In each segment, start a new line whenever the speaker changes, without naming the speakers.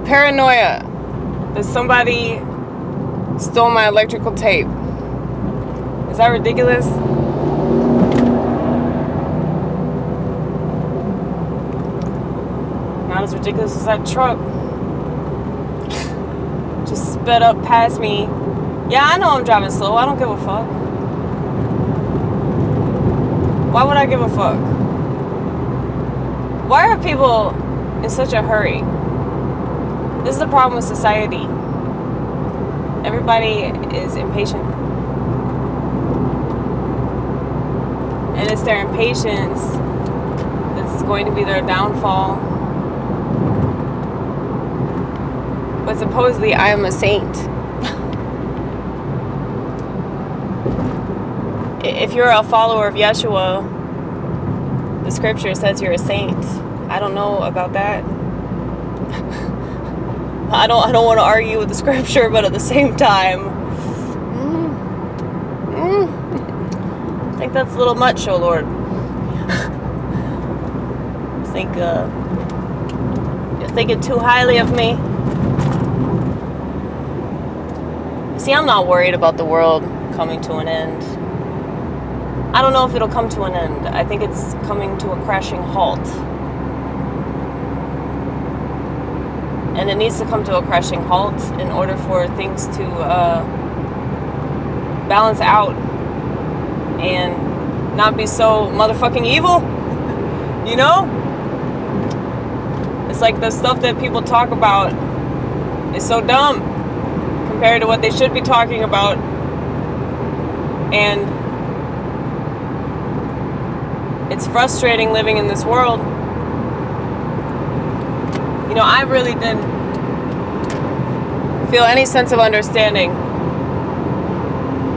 Paranoia that somebody stole my electrical tape. Is that ridiculous? Not as ridiculous as that truck. Just sped up past me. Yeah, I know I'm driving slow. I don't give a fuck. Why would I give a fuck? Why are people in such a hurry? This is the problem with society. Everybody is impatient. And it's their impatience that's going to be their downfall. But supposedly I am a saint. If you're a follower of Yeshua, the scripture says you're a saint. I don't know about that. I don't want to argue with the scripture, but at the same time, I think that's a little much, oh Lord. I think you're thinking too highly of me. See, I'm not worried about the world coming to an end. I don't know if it'll come to an end. I think it's coming to a crashing halt. And it needs to come to a crashing halt in order for things to balance out and not be so motherfucking evil. You know? It's like the stuff that people talk about is so dumb compared to what they should be talking about. And it's frustrating living in this world. You know, I really didn't feel any sense of understanding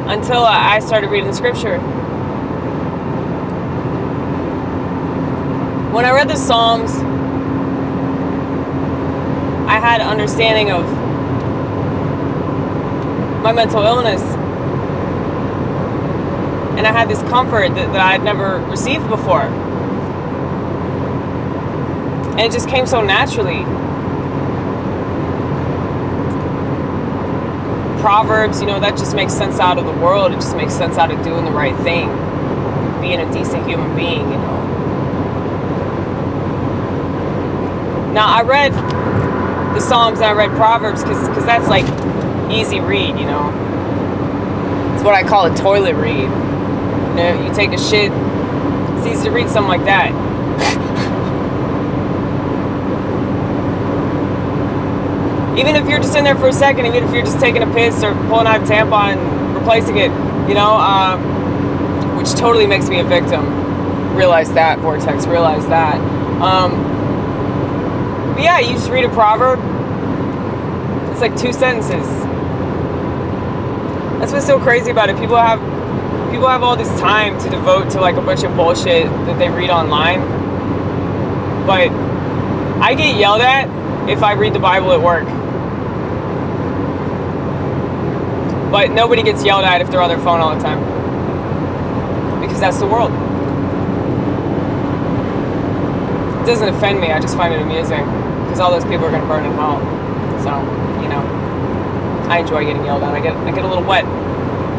until I started reading the scripture. When I read the Psalms, I had an understanding of my mental illness. And I had this comfort that I had never received before. And it just came so naturally. Proverbs, you know, that just makes sense out of the world. It just makes sense out of doing the right thing. Being a decent human being, you know. Now, I read the Psalms and I read Proverbs because that's like easy read, you know. It's what I call a toilet read. You know, you take a shit, it's easy to read something like that. Even if you're just in there for a second, even if you're just taking a piss or pulling out a tampon and replacing it, you know, which totally makes me a victim. Realize that, Vortex, realize that. But yeah, you just read a proverb. It's like 2 sentences. That's what's so crazy about it. People have all this time to devote to like a bunch of bullshit that they read online. But I get yelled at if I read the Bible at work. But nobody gets yelled at if they're on their phone all the time. Because that's the world. It doesn't offend me, I just find it amusing. Because all those people are going to burn in hell. So, you know, I enjoy getting yelled at. I get a little wet.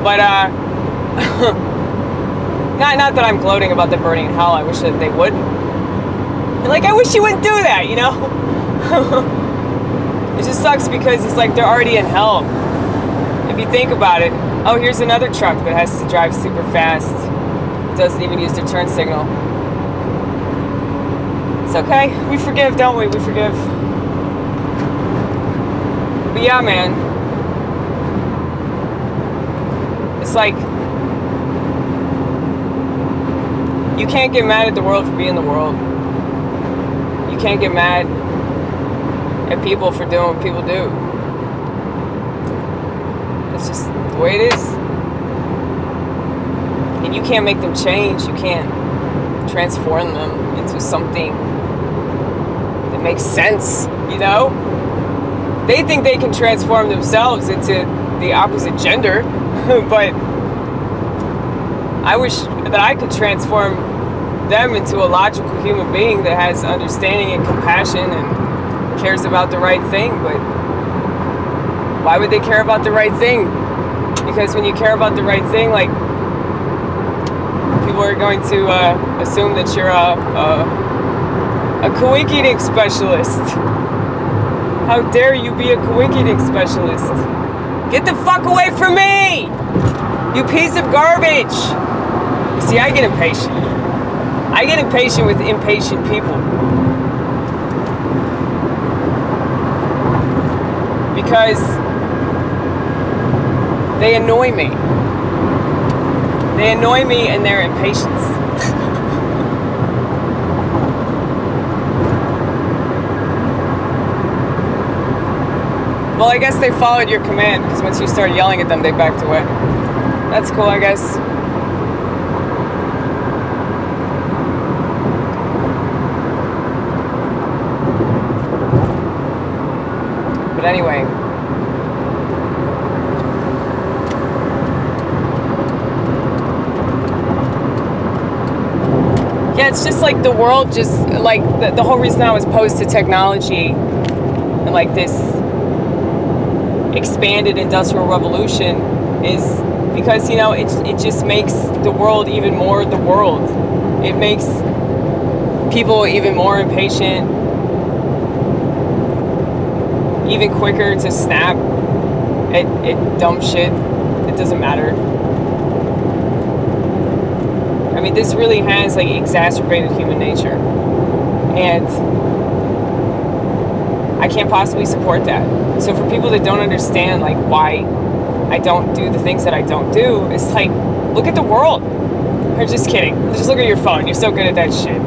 But, not that I'm gloating about them burning in hell. I wish that they would. Like, I wish you wouldn't do that, you know? It just sucks because it's like they're already in hell. If you think about it, oh, here's another truck that has to drive super fast. Doesn't even use their turn signal. It's okay. We forgive, don't we? We forgive. But yeah, man. It's like, you can't get mad at the world for being the world. You can't get mad at people for doing what people do. It's just the way it is. And you can't make them change. You can't transform them into something that makes sense, you know? They think they can transform themselves into the opposite gender, but I wish that I could transform them into a logical human being that has understanding and compassion and cares about the right thing, but why would they care about the right thing? Because when you care about the right thing, like, people are going to assume that you're a coinciding specialist. How dare you be a coinciding specialist? Get the fuck away from me! You piece of garbage! See, I get impatient. I get impatient with impatient people. Because they annoy me. They annoy me and their impatience. Well, I guess they followed your command, because once you started yelling at them, they backed away. That's cool, I guess. But anyway. Yeah, it's just like the world just, like, the whole reason I was opposed to technology and like this expanded industrial revolution is because, you know, it just makes the world even more the world. It makes people even more impatient, even quicker to snap at dumb shit. It doesn't matter. I mean, this really has, like, exacerbated human nature, and I can't possibly support that. So for people that don't understand, like, why I don't do the things that I don't do, it's like, look at the world. Or just kidding. Just look at your phone. You're so good at that shit.